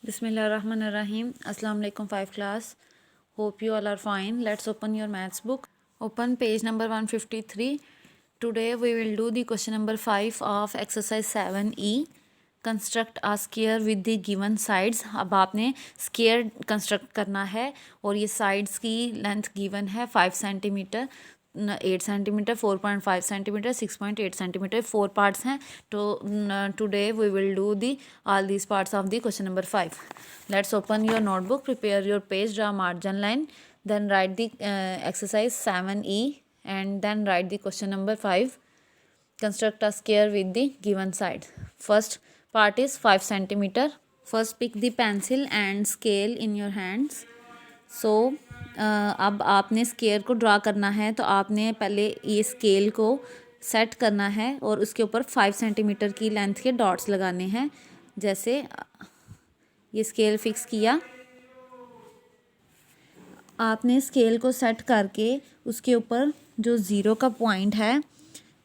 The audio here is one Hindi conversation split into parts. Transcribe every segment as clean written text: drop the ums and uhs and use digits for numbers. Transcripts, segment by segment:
Bismillahirrahmanirrahim. Assalamu alaikum 5 class. Hope you all are fine. Let's open your maths book. Open page number 153. Today we will do the question number 5 of exercise 7E. Construct a square with the given sides. अब आपने square construct करना है और ये sides की length given है 5 centimetre 8 centimetre 4.5 centimetre 6.8 centimetre 4 parts हैं. तो today we will do the all these parts of the question number 5. Let's open your notebook, prepare your page, draw margin line, then write the exercise 7E and then write the question number 5. Construct a square with the given sides. First part is 5 centimeter. First pick the pencil and scale in your hands. So अब आपने स्केयर को ड्रा करना है तो आपने पहले ये स्केल को सेट करना है और उसके ऊपर 5 सेंटीमीटर की लेंथ के डॉट्स लगाने हैं. जैसे ये स्केल फिक्स किया, आपने स्केल को सेट करके उसके ऊपर जो ज़ीरो का पॉइंट है,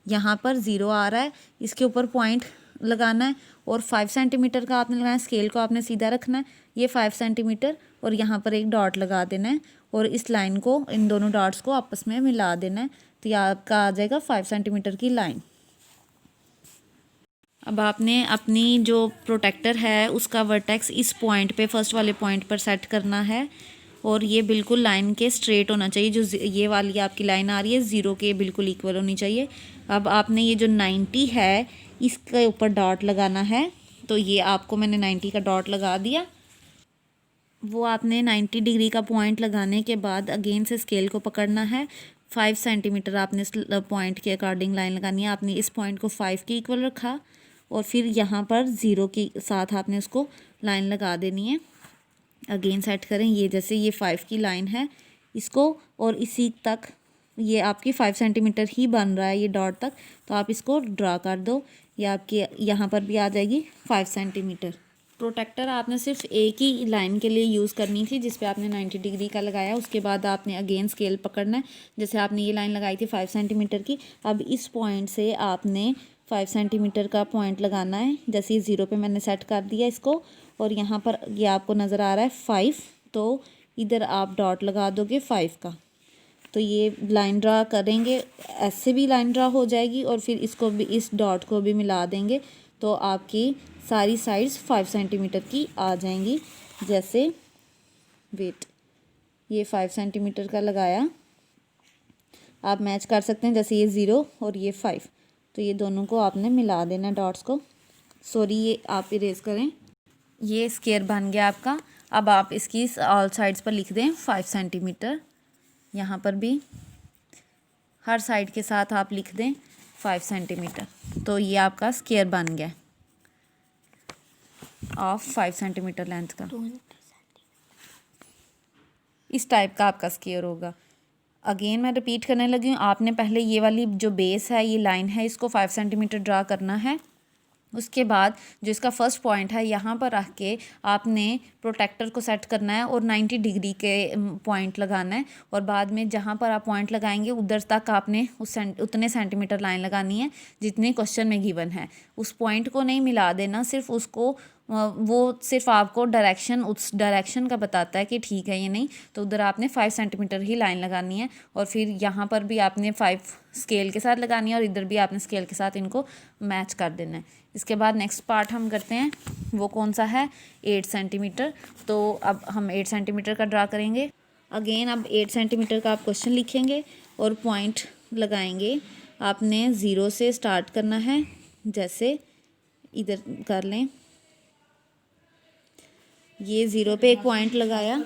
यहाँ पर ज़ीरो आ रहा है, इसके ऊपर पॉइंट लगाना है और 5 सेंटीमीटर का आपने लगाना है. स्केल को आपने सीधा रखना है, ये 5 सेंटीमीटर और यहाँ पर एक डॉट लगा देना है और इस लाइन को, इन दोनों डॉट्स को आपस में मिला देना है. तो ये आपका आ जाएगा 5 सेंटीमीटर की लाइन. अब आपने अपनी जो प्रोटेक्टर है उसका वर्टेक्स इस पॉइंट पे, फर्स्ट वाले पॉइंट पर सेट करना है और ये बिल्कुल लाइन के स्ट्रेट होना चाहिए. जो ये वाली आपकी लाइन आ रही है ज़ीरो के बिल्कुल इक्वल होनी चाहिए. अब आपने ये जो 90 है इसके ऊपर डॉट लगाना है. तो ये आपको मैंने 90 का डॉट लगा दिया. वो आपने 90 डिग्री का पॉइंट लगाने के बाद अगेन से स्केल को पकड़ना है. 5 सेंटीमीटर आपने इस पॉइंट के अकॉर्डिंग लाइन लगानी है. आपने इस पॉइंट को 5 के इक्वल रखा और फिर यहाँ पर ज़ीरो के साथ आपने उसको लाइन लगा देनी है. अगेन सेट करें, ये जैसे ये 5 की लाइन है इसको और इसी तक ये आपकी 5 सेंटीमीटर ही बन रहा है ये डॉट तक. तो आप इसको ड्रा कर दो, ये आपके यहाँ पर भी आ जाएगी 5 सेंटीमीटर. प्रोटेक्टर आपने सिर्फ एक ही लाइन के लिए यूज़ करनी थी जिस पे आपने 90 डिग्री का लगाया. उसके बाद आपने अगेन स्केल पकड़ना है. जैसे आपने ये लाइन लगाई थी 5 सेंटीमीटर की, अब इस पॉइंट से आपने 5 सेंटीमीटर का पॉइंट लगाना है. जैसे ये ज़ीरो पे मैंने सेट कर दिया इसको और यहाँ पर ये आपको नज़र आ रहा है 5, तो इधर आप डॉट लगा दोगे 5 का. तो ये लाइन ड्रा करेंगे, ऐसे भी लाइन ड्रा हो जाएगी और फिर इसको भी, इस डॉट को भी मिला देंगे तो आपकी सारी साइड्स 5 सेंटीमीटर की आ जाएंगी. जैसे वेट, ये 5 सेंटीमीटर का लगाया, आप मैच कर सकते हैं. जैसे ये 0 और ये 5, तो ये दोनों को आपने मिला देना डॉट्स को. सॉरी, ये आप इरेज करें. ये स्केयर बन गया आपका. अब आप इसकी ऑल साइड्स पर लिख दें 5 सेंटीमीटर. यहाँ पर भी हर साइड के साथ आप लिख दें 5 सेंटीमीटर. तो ये आपका स्केयर बन गया ऑफ 5 सेंटीमीटर लेंथ का. इस टाइप का आपका स्केयर होगा. अगेन मैं रिपीट करने लगी हूँ. आपने पहले ये वाली जो बेस है, ये लाइन है, इसको 5 सेंटीमीटर ड्रा करना है. उसके बाद जो इसका फर्स्ट पॉइंट है यहाँ पर रख के आपने प्रोटेक्टर को सेट करना है और 90 डिग्री के पॉइंट लगाना है. और बाद में जहाँ पर आप पॉइंट लगाएंगे उधर तक आपने उतने सेंटीमीटर लाइन लगानी है जितने क्वेश्चन में गिवन है. उस पॉइंट को नहीं मिला देना, सिर्फ उसको, वो सिर्फ आपको डायरेक्शन, उस डायरेक्शन का बताता है कि ठीक है ये नहीं. तो उधर आपने 5 सेंटीमीटर ही लाइन लगानी है और फिर यहाँ पर भी आपने 5 स्केल के साथ लगानी है और इधर भी आपने स्केल के साथ इनको मैच कर देना है. इसके बाद नेक्स्ट पार्ट हम करते हैं, वो कौन सा है, 8 सेंटीमीटर. तो अब हम 8 सेंटीमीटर का ड्रा करेंगे. अगेन अब 8 सेंटीमीटर का आप क्वेश्चन लिखेंगे और पॉइंट लगाएंगे. आपने ज़ीरो से स्टार्ट करना है. जैसे इधर कर लें, ये ज़ीरो पे एक पॉइंट लगाया,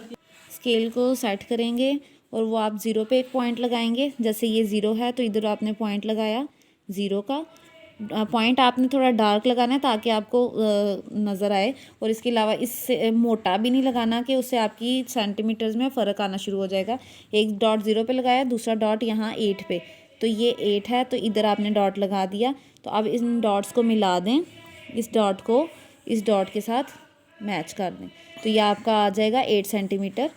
स्केल को सेट करेंगे और वो आप ज़ीरो पे एक पॉइंट लगाएंगे. जैसे ये ज़ीरो है तो इधर आपने पॉइंट लगाया ज़ीरो का. पॉइंट आपने थोड़ा डार्क लगाना है ताकि आपको नज़र आए. और इसके अलावा इससे मोटा भी नहीं लगाना कि उससे आपकी सेंटीमीटर्स में फ़र्क आना शुरू हो जाएगा. एक डॉट ज़ीरो पे लगाया, दूसरा डॉट यहाँ 8 पे, तो ये 8 है तो इधर आपने डॉट लगा दिया. तो अब इन डॉट्स को मिला दें, इस डॉट को इस डॉट के साथ मैच कर दें. तो ये आपका आ जाएगा 8 सेंटीमीटर.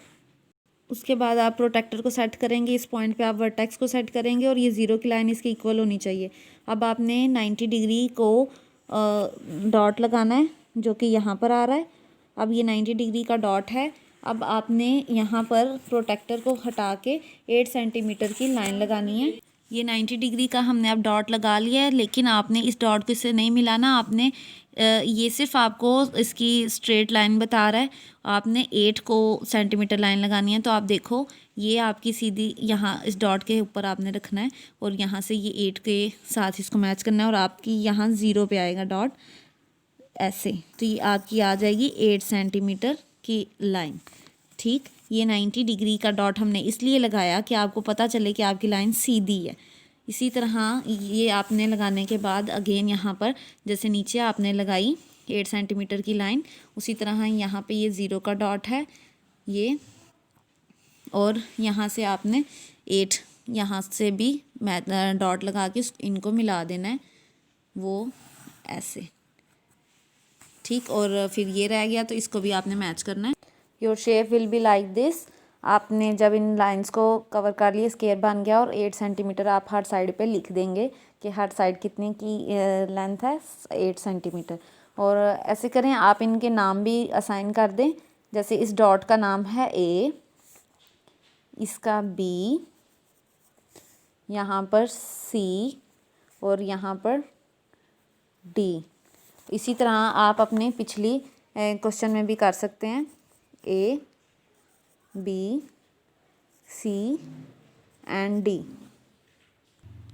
उसके बाद आप प्रोटेक्टर को सेट करेंगे. इस पॉइंट पे आप वर्टेक्स को सेट करेंगे और ये ज़ीरो की लाइन इसकी इक्वल होनी चाहिए. अब आपने 90 डिग्री को डॉट लगाना है जो कि यहाँ पर आ रहा है अब ये 90 डिग्री का डॉट है। अब आपने यहाँ पर प्रोटेक्टर को हटा के 8 सेंटीमीटर की लाइन लगानी है। ये 90 डिग्री का हमने अब डॉट लगा लिया है, लेकिन आपने इस डॉट को इससे नहीं मिलाना। आपने ये सिर्फ आपको इसकी स्ट्रेट लाइन बता रहा है, आपने 8 को सेंटीमीटर लाइन लगानी है। तो आप देखो ये आपकी सीधी यहाँ इस डॉट के ऊपर आपने रखना है और यहाँ से ये 8 के साथ इसको मैच करना है और आपकी यहाँ 0 पे आएगा डॉट ऐसे। तो ये आपकी आ जाएगी 8 सेंटीमीटर की लाइन। ठीक, ये 90 डिग्री का डॉट हमने इसलिए लगाया कि आपको पता चले कि आपकी लाइन सीधी है। इसी तरह ये आपने लगाने के बाद अगेन यहाँ पर जैसे नीचे आपने लगाई 8 सेंटीमीटर की लाइन, उसी तरह यहाँ पे ये 0 का डॉट है ये, और यहाँ से आपने 8 यहाँ से भी डॉट लगा के इनको मिला देना है वो ऐसे। ठीक, और फिर ये रह गया तो इसको भी आपने मैच करना है। Your shape will be like this. आपने जब इन लाइंस को कवर कर लिया, स्क्वायर बन गया, और 8 सेंटीमीटर आप हर साइड पे लिख देंगे कि हर साइड कितने की लेंथ है, 8 सेंटीमीटर। और ऐसे करें, आप इनके नाम भी असाइन कर दें। जैसे इस डॉट का नाम है ए, इसका बी, यहाँ पर सी और यहाँ पर डी। इसी तरह आप अपने पिछली क्वेश्चन में भी कर सकते हैं, A, B, C and D.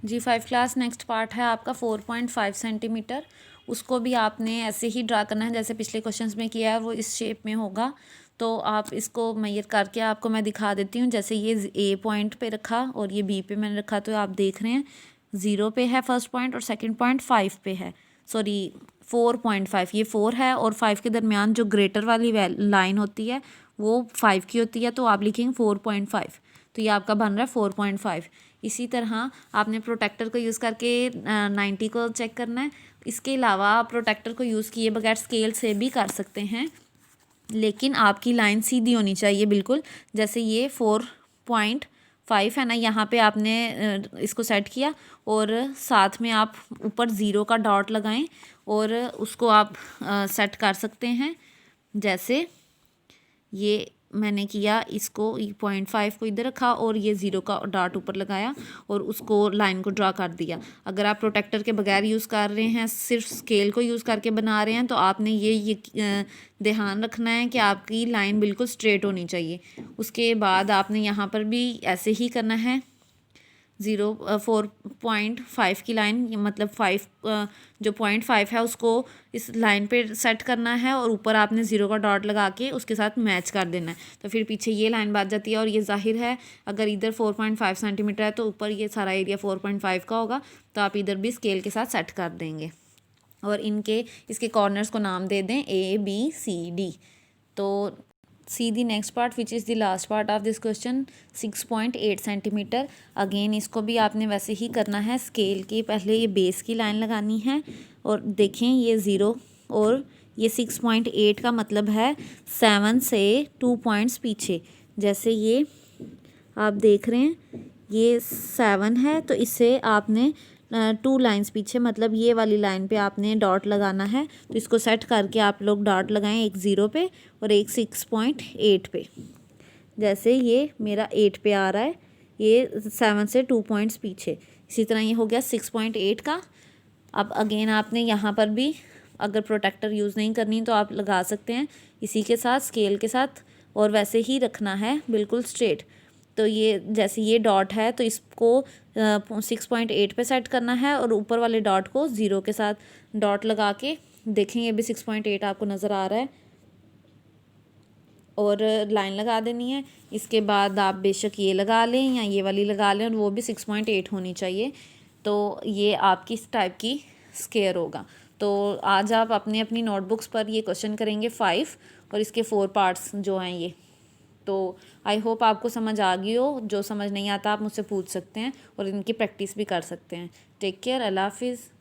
G5 class next part है आपका 4.5 सेंटीमीटर। उसको भी आपने ऐसे ही ड्रा करना है जैसे पिछले क्वेश्चंस में किया है, वो इस शेप में होगा। तो आप इसको मैयर करके आपको मैं दिखा देती हूँ। जैसे ये ए पॉइंट पे रखा और ये बी पे मैंने रखा, तो आप देख रहे हैं 0 पे है फर्स्ट पॉइंट और सेकंड पॉइंट 5 पे है, सॉरी 4.5। ये 4 है और 5 के दरमियान जो ग्रेटर वाली लाइन होती है वो 5 की होती है, तो आप लिखेंगे 4.5। तो ये आपका बन रहा है 4.5। इसी तरह आपने प्रोटेक्टर को यूज़ करके 90 को चेक करना है। इसके अलावा आप प्रोटेक्टर को यूज़ किए बगैर स्केल से भी कर सकते हैं, लेकिन आपकी लाइन सीधी होनी चाहिए बिल्कुल। जैसे ये 4.5 है ना, यहाँ पे आपने इसको सेट किया और साथ में आप ऊपर 0 का डॉट लगाएं और उसको आप सेट कर सकते हैं। जैसे ये मैंने किया, इसको 0.5 को इधर रखा और ये 0 का डॉट ऊपर लगाया और उसको लाइन को ड्रा कर दिया। अगर आप प्रोटेक्टर के बगैर यूज़ कर रहे हैं, सिर्फ स्केल को यूज़ करके बना रहे हैं, तो आपने ये ध्यान रखना है कि आपकी लाइन बिल्कुल स्ट्रेट होनी चाहिए। उसके बाद आपने यहाँ पर भी ऐसे ही करना है। 4.5 की लाइन, मतलब 5 जो 0.5 है उसको इस लाइन पे सेट करना है और ऊपर आपने 0 का डॉट लगा के उसके साथ मैच कर देना है। तो फिर पीछे ये लाइन बच जाती है और ये जाहिर है अगर इधर 4.5 सेंटीमीटर है तो ऊपर ये सारा एरिया 4.5 का होगा, तो आप इधर भी स्केल के साथ सेट कर देंगे और इसके कॉर्नर्स को नाम दे दें A B C D। तो see the next part which is the last part of this question, 6.8 centimetre. Again इसको भी आपने वैसे ही करना है। स्केल की पहले ये बेस की लाइन लगानी है और देखें ये 0 और ये 6.8 का मतलब है 7 से 2 पॉइंट्स पीछे। जैसे ये आप देख रहे हैं ये 7 है, तो इससे आपने 2 लाइंस पीछे, मतलब ये वाली लाइन पे आपने डॉट लगाना है। तो इसको सेट करके आप लोग डॉट लगाएं, एक 0 पे और एक 6.8 पे। जैसे ये मेरा 8 पे आ रहा है, ये 7 से 2 पॉइंट्स पीछे। इसी तरह ये हो गया 6.8 का। अब अगेन आपने यहाँ पर भी अगर प्रोटेक्टर यूज़ नहीं करनी तो आप लगा सकते हैं इसी के साथ, स्केल के साथ, और वैसे ही रखना है बिल्कुल स्ट्रेट। तो ये जैसे ये डॉट है तो इसको 6.8 पे सेट करना है और ऊपर वाले डॉट को 0 के साथ डॉट लगा के देखें, ये भी 6.8 आपको नज़र आ रहा है और लाइन लगा देनी है। इसके बाद आप बेशक ये लगा लें या ये वाली लगा लें और वो भी 6.8 होनी चाहिए। तो ये आपकी इस टाइप की स्क्वायर होगा। तो आज आप अपनी नोटबुक्स पर ये क्वेश्चन करेंगे 5 और इसके 4 पार्ट्स जो हैं ये। तो आई होप आपको समझ आ गई हो। जो समझ नहीं आता आप मुझसे पूछ सकते हैं और इनकी प्रैक्टिस भी कर सकते हैं। टेक केयर, अल्लाह हाफिज़।